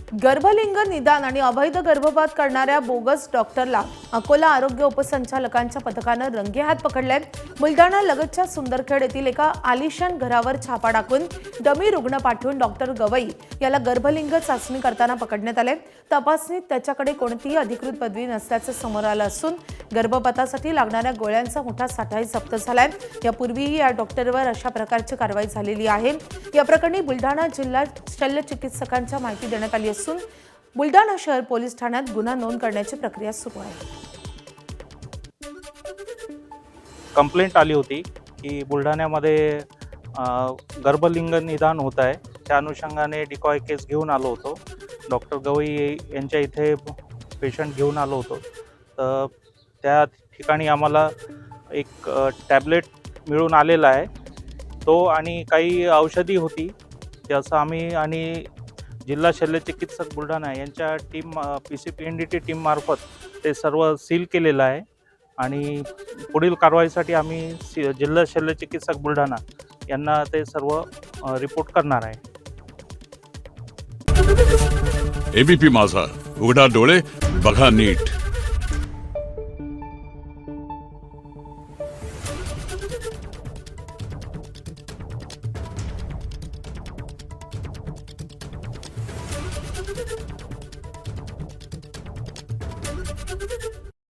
गर्भलिंग निदान आणि अवैध गर्भपात करणाऱ्या बोगस डॉक्टरला अकोला आरोग्य उपसंचालकांच्या पथकानं रंगेहात पकडले। बुलढाणा लगतच्या सुंदरखेड येथील एका आलिशान घरावर छापा टाकून डमी रुग्ण पाठवून डॉक्टर गवई याला गर्भलिंग चाचणी करताना पकडण्यात आले। तपासणीत त्याच्याकडे कोणतीही अधिकृत पदवी नसल्याचं समोर आलं असून गर्भपातासाठी लागणाऱ्या गोळ्यांचा मोठा साठाही जप्त झालाय। यापूर्वीही या डॉक्टरवर अशा प्रकारची कारवाई झालेली आहे। या प्रकरणी बुलढाणा जिल्हा शल्य चिकित्सकांच्या माहिती देण्यात आली असून बुलढाणा शहर पोलीस ठाण्यात गुन्हा नोंद करण्याची प्रक्रिया सुरू आहे। कंप्लेंट आली होती की बुलढाण्यामध्ये गर्भलिंग निदान होत आहे। त्या अनुषंगाने डिकॉय केस घेऊन आलो होतो। डॉक्टर गवई यांच्या इथे पेशंट घेऊन आलो होतो। तर त्या ठिकाणी आम्हाला एक टॅबलेट मिळून आलेला आहे तो आणि काही औषधी होती त्याचं आम्ही आणि जिल्हा शल्य चिकित्सक बुलढाणा यांच्या टीम PCPNDT टीम मार्फत ते सर्व सील केलेलं आहे आणि पुढील कारवाईसाठी आम्ही जिल्हा शल्य चिकित्सक बुलढाणा यांना ते सर्व रिपोर्ट करणार आहे। ABP माझा, उघडा डोळे बघा नीट।